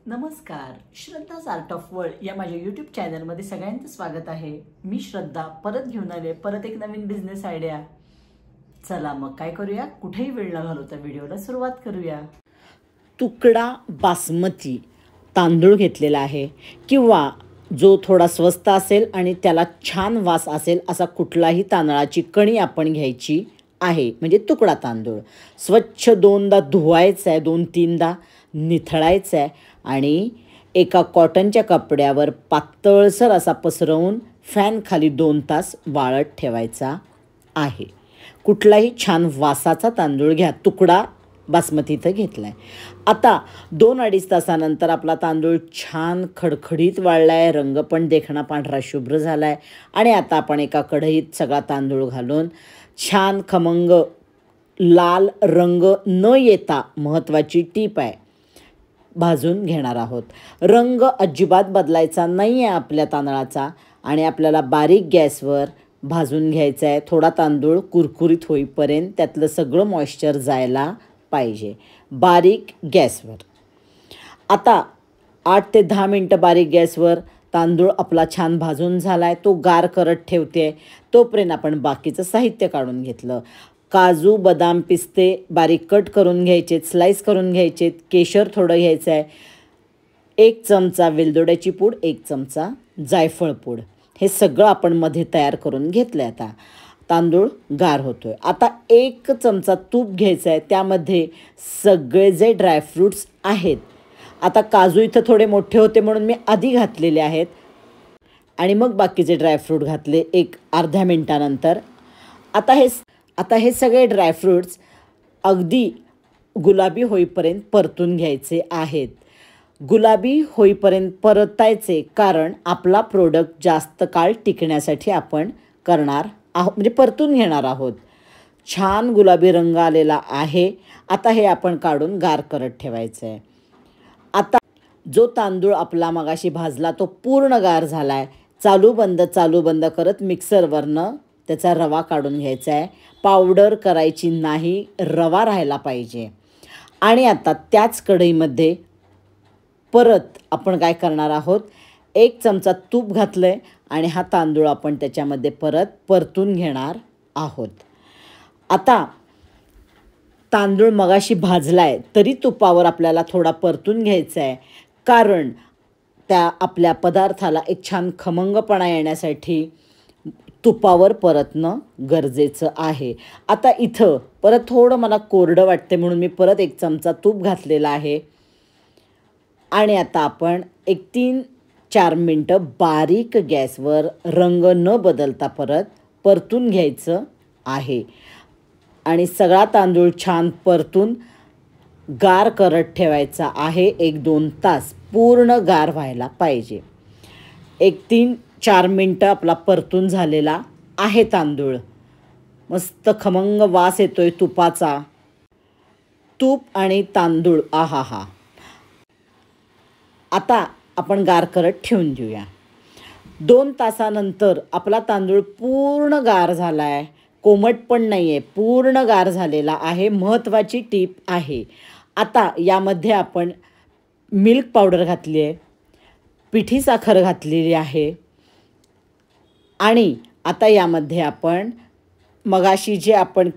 नमस्कार, श्रद्धाज art of world या माझ्या यूट्यूब चॅनलमध्ये सगळ्यांचं स्वागत आहे। मी श्रद्धा परत घेऊन आले परत एक नवीन बिझनेस आयडिया। चला मग काय करूया, कुठेही वेळ न घालवता व्हिडिओला सुरुवात करूया। तुकडा बासमती तांदूळ घेतलेला आहे किंवा जो थोडा स्वस्त असेल आणि त्याला छान वास असेल असा कुठलाही तांदळाची कणी आपण घ्यायची आहे। म्हणजे तुकडा तांदूळ स्वच्छ दोनदा धुवायचा आहे, 2-3दा निथळायचा आहे आणि एका कॉटनच्या कपड्यावर पातळसर असा पसरवून फॅन खाली 2 तास वाळत ठेवायचा आहे। कुठलाही छान वासाचा तांदूळ घ्या, तुकडा बासमती इथं घेतला आहे। आता 2-2.5 तासानंतर आपला तांदूळ छान खडखडीत वाळला आहे, रंग पण देखणा पांढरा शुभ्र झाला आहे आणि आता आपण एका कढईत सगळा तांदूळ घालून छान खमंग लाल रंग न येता, महत्त्वाची टीप आहे, भाजून घेणार आहोत। रंग अजिबात बदलायचा नाही आहे आपल्या तांदळाचा आणि आपल्याला बारीक गॅसवर भाजून घ्यायचा आहे। थोडा तांदूळ कुरकुरीत होईपर्यंत त्यातलं सगळं मॉइश्चर जायला पाहिजे, बारीक गॅसवर। आता 8 ते 10 मिनटं बारीक गॅसवर तांदूळ आपला छान भाजून झाला आहे, तो गार करत ठेवते। तोपर्यंत आपण बाकीचं साहित्य काढून घेतलं। काजू बदाम पिस्ते बारीक कट करून घ्यायचे, स्लाइस करून घ्यायचे। केशर थोडं घ्यायचं आहे, 1 चमचा वेलदोड्याची पूड, 1 चमचा जायफळ पूड, हे सगळं आपण मध्ये तयार करून घेतलं आहे। आता तांदूळ गार होतो आहे। आता 1 चमचा तूप घ्यायचं आहे, त्यामध्ये सगळे जे ड्रायफ्रूट्स आहेत, आता काजू इथं थोडे मोठे होते म्हणून मी आधी घातलेले आहेत आणि मग बाकीचे ड्रायफ्रूट घातले एक अर्ध्या मिनटानंतर। आता हे सगळे ड्रायफ्रूट्स अगदी गुलाबी होईपर्यंत परतून घ्यायचे आहेत। गुलाबी होईपर्यंत परतायचे, कारण आपला प्रोडक्ट जास्त काळ टिकण्यासाठी आपण करणार आहोत, म्हणजे परतून घेणार आहोत। छान गुलाबी रंग आलेला आहे। आता हे आपण काढून गार करत ठेवायचं आहे। आता जो तांदूळ आपला मगाशी भाजला तो पूर्ण गार झाला आहे। चालू बंद करत मिक्सरवरनं त्याचा रवा काढून घ्यायचा आहे। पावडर करायची नाही, रवा राहायला पाहिजे। आणि आता त्याच कढईमध्ये परत आपण काय करणार आहोत, 1 चमचा तूप घातलं आहे आणि हा तांदूळ आपण त्याच्यामध्ये परत परतून घेणार आहोत। आता तांदूळ मगाशी भाजला आहे तरी तुपावर आपल्याला थोडा परतून घ्यायचा आहे, कारण त्या आपल्या पदार्थाला एक छान खमंगपणा येण्यासाठी तुपावर परतणं गरजेचं आहे। आता इथं परत थोडं मला कोरडं वाटते म्हणून मी परत 1 चमचा तूप घातलेला आहे आणि आता आपण 3-4 मिनटं बारीक गॅसवर रंग न बदलता परत परतून घ्यायचं आहे आणि सगळा तांदूळ छान परतून गार करत ठेवायचा आहे। 1-2 तास पूर्ण गार व्हायला पाहिजे। 3-4 मिनटं आपला परतून झालेला आहे तांदूळ, मस्त खमंग वास येतोय तुपाचा। तूप आणि तांदूळ आहा। आता आपण गार करत ठेवून देऊया। 2 तासानंतर आपला तांदूळ पूर्ण गार झाला आहे, कोमट पण नाही आहे, पूर्ण गार झालेला आहे। महत्त्वाची टीप आहे, आता यामध्ये आपण मिल्क पावडर घातली आहे, पिठी साखर घातलेली आहे आणि आता यामध्ये आपण मगाशी जे आपण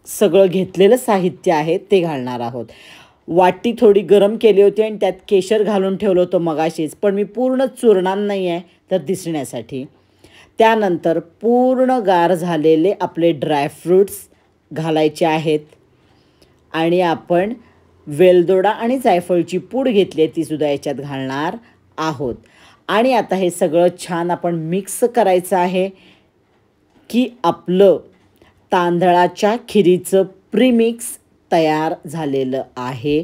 सगळं घेतलेलं साहित्य आहे ते घालणार आहोत। वाटी थोडी गरम केली होती आणि त्यात केशर घालून ठेवलं होतं मगाशीच, पण मी पूर्ण चुरणार नाही आहे तर दिसण्यासाठी। त्यानंतर पूर्ण गार झालेले आपले ड्रायफ्रूट्स घालायचे आहेत आणि आपण वेलदोडा आणि जायफळची पूड घेतली आहे तीसुद्धा याच्यात घालणार आहोत। आणि आता हे सगळं छान आपण मिक्स करायचं आहे की आपलं तांदळाच्या खिरीचं प्रीमिक्स तयार झालेलं आहे।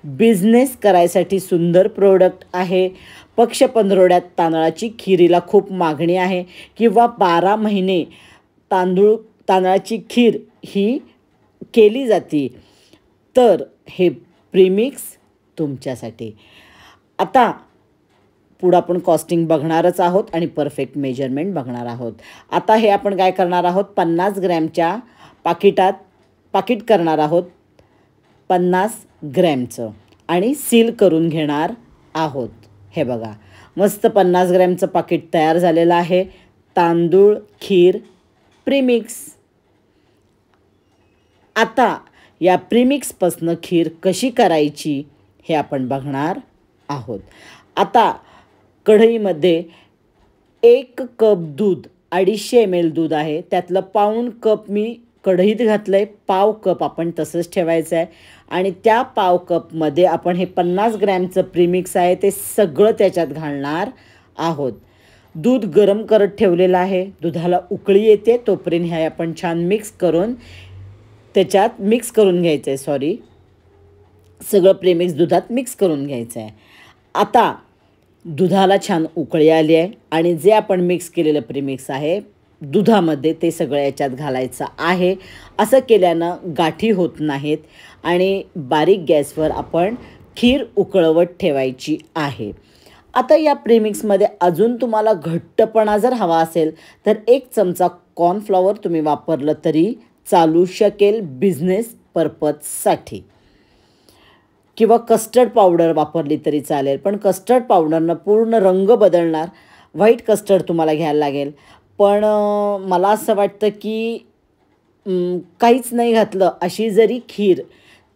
बिझनेस करायसाठी सुंदर प्रोडक्ट आहे। पक्ष पंधरवड्यात तांदळाची खिरीला खूप मागणी आहे किंवा 12 महिने तांदळाची खीर ही केली जाते, तर हे प्रीमिक्स तुमच्यासाठी। आता पुढं आपण कॉस्टिंग बघणारच आहोत आणि परफेक्ट मेजरमेंट बघणार आहोत। आता हे आपण काय करणार आहोत, 50 ग्रॅमच्या पाकिट करणार आहोत 50 ग्रॅमचं आणि सील करून घेणार आहोत. हे बघा, मस्त 50 ग्रॅमचं पाकिट तयार झालेलं आहे. तांदूळ खीर प्रीमिक्स. आता या प्रीमिक्सपासनं खीर कशी करायची हे आपण बघणार आहोत. आता कढईमध्ये 1 कप दूध, 250 ml दूध आहे, त्यातलं पाऊण कप मी कढईत घातलं आहे. पाव कप आपण तसंच ठेवायचं आहे आणि त्या पाव कपमध्ये आपण हे 50 ग्रॅमचं प्रीमिक्स आहे ते सगळं त्याच्यात घालणार आहोत. दूध गरम करत ठेवलेलं आहे. दुधाला उकळी येते तोपर्यंत हे आपण छान मिक्स करून घ्यायचं आहे. सगळं प्रीमिक्स दुधात मिक्स करून घ्यायचं आहे. आता दुधाला छान उकळी आली आहे आणि जे आपण मिक्स केलेलं प्रीमिक्स आहे दुधामध्ये ते सगळं याच्यात घालायचं आहे. असं केल्यानं गाठी होत नाहीत आणि बारीक गॅसवर आपण खीर उकळवत ठेवायची आहे. आता या प्रीमिक्समध्ये अजून तुम्हाला घट्टपणा जर हवा असेल तर 1 चमचा कॉर्नफ्लॉवर तुम्ही वापरलं तरी चालू शकेल बिझनेस पर्पजसाठी, किंवा कस्टर्ड पावडर वापरली तरी चालेल. पण कस्टर्ड पावडरनं पूर्ण रंग बदलणार. व्हाईट कस्टर्ड तुम्हाला घ्यायला लागेल. पण मला असं वाटतं की काहीच नाही घातलं अशी जरी खीर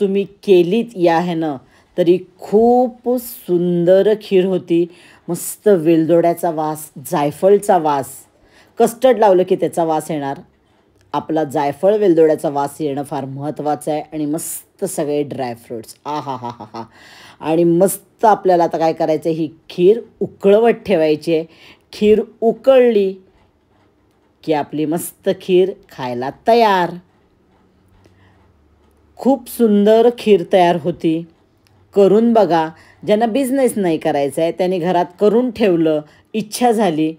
तुम्ही केलीत या ह्यानं तरी खूप सुंदर खीर होती. मस्त वेलदोड्याचा वास, जायफळचा वास. कस्टर्ड लावलं की त्याचा वास येणार. आपला जायफळ वेलदोड्याचा वास येणं फार महत्त्वाचं आहे. आणि मस्त सगळे ड्रायफ्रूट्स, हा. आणि मस्त आपल्याला आता काय करायचं आहे, ही खीर उकळवत ठेवायची आहे. खीर उकळली की आपली मस्त खीर खायला तयार. खूप सुंदर खीर तयार होती. करून बघा. ज्यांना बिझनेस नाही करायचा आहे त्यांनी घरात करून ठेवलं, इच्छा झाली,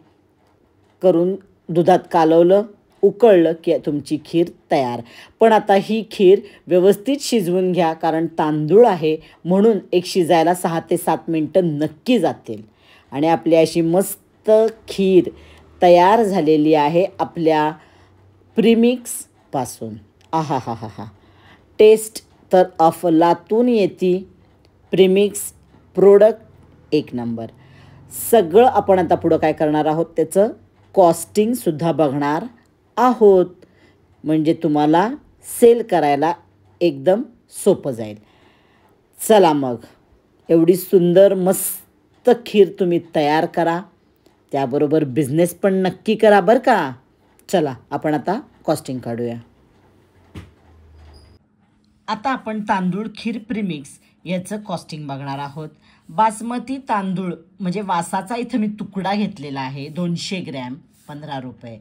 करून दुधात कालवलं, उकळलं की तुमची खीर तयार. पण आता ही खीर व्यवस्थित शिजवून घ्या, कारण तांदूळ आहे म्हणून एक शिजायला 6 ते 7 मिनटं नक्की जातील. आणि आपली अशी मस्त खीर तयार झालेली आहे आपल्या प्रीमिक्सपासून. आहा. टेस्ट तर अफलातून येते. Premix product 1 number. सगळं आपण आता पुढं काय करणार आहोत त्याचं कॉस्टिंगसुद्धा बघणार आहोत, म्हणजे तुम्हाला सेल करायला एकदम सोपं जाईल. चला मग, एवढी सुंदर मस्त खीर तुम्ही तयार करा, त्याबरोबर बिझनेस पण नक्की करा बरं का. चला आपण आता कॉस्टिंग काढूया. आता आपण तांदूळ खीर प्रीमिक्स याचं कॉस्टिंग बघणार आहोत. बासमती तांदूळ म्हणजे वासाचा इथं मी तुकडा घेतलेला आहे 200 ग्रॅम 15 रुपये.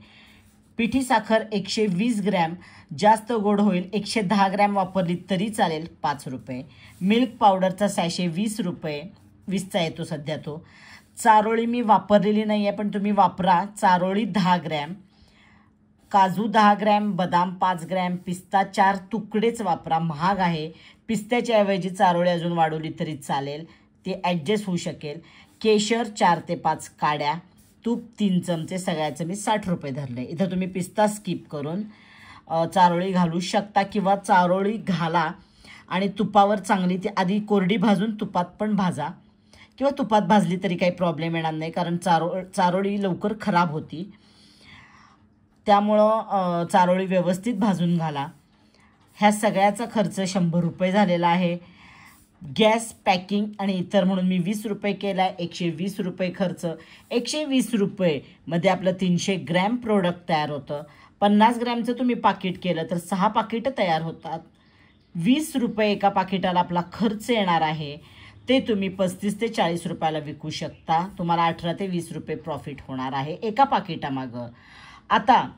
पिठी साखर 120 ग्रॅम, जास्त गोड होईल 110 ग्रॅम वापरली तरी चालेल 5 रुपये. मिल्क पावडरचा सॅशे 20 रुपये, 20चा येतो सध्या तो. चारोळी मी वापरलेली नाही आहे पण तुम्ही वापरा. चारोळी 10 ग्रॅम, काजू 10 ग्रॅम, बदाम 5 ग्रॅम, पिस्ता 4 तुकडेच वापरा, महाग आहे. पिस्त्याच्या ऐवजी चारोळी अजून वाढवली तरी चालेल, ते ॲडजस्ट होऊ शकेल. केशर 4 ते 5 काड्या, तूप 3 चमचे, सगळ्याचं मी 60 रुपये धरले. इथं तुम्ही पिस्ता स्किप करून चारोळी घालू शकता किंवा चारोळी घाला आणि तुपावर चांगली ती आधी कोरडी भाजून तुपात पण भाजा, किंवा तुपात भाजली तरी काही प्रॉब्लेम येणार नाही, कारण चारोळी लवकर खराब होती. त्यामुळं चारोळी व्यवस्थित भाजून घाला. ह्या सगळ्याचा खर्च 100 रुपये झालेला आहे. गॅस, पॅकिंग आणि इतर म्हणून मी 20 रुपये केला आहे. 120 रुपये खर्च. 120 रुपयेमध्ये आपलं 300 ग्रॅम प्रोडक्ट तयार होतं. 50 ग्रॅमचं तुम्ही पाकिट केलं तर 6 पाकिटं तयार होतात. 20 रुपये एका पाकिटाला आपला खर्च येणार आहे. ते तुम्ही 35 ते 40 रुपयाला विकू शकता. तुम्हाला 18 ते 20 रुपये प्रॉफिट होणार आहे एका पाकिटामागं. आता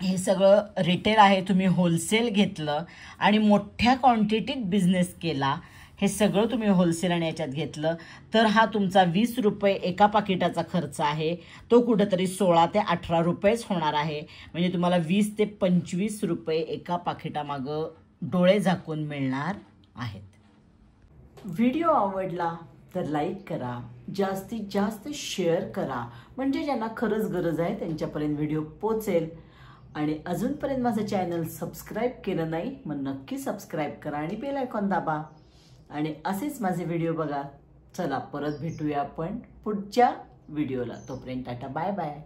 हे सगळं रिटेल आहे. तुम्ही होलसेल घेतलं आणि मोठ्या क्वांटिटीत बिझनेस केला, हे सगळं तुम्ही होलसेल आणि याच्यात घेतलं तर हा तुमचा 20 रुपये एका पाकिटाचा खर्च आहे, तो कुठंतरी 16 ते 18 रुपयेच होणार आहे. म्हणजे तुम्हाला 20 ते 25 रुपये एका पाकिटामागं डोळे झाकून मिळणार आहेत. व्हिडिओ आवडला तर लाईक करा, जास्तीत जास्त शेअर करा, म्हणजे ज्यांना खरंच गरज आहे त्यांच्यापर्यंत व्हिडिओ पोचेल. आणि अजूनपर्यंत माझं चॅनल सबस्क्राईब केलं नाही मग नक्की सबस्क्राईब करा आणि बेल आयकॉन दाबा आणि असेच माझे व्हिडिओ बघा. चला परत भेटूया आपण पुढच्या व्हिडिओला. तोपर्यंत टाटा बाय बाय.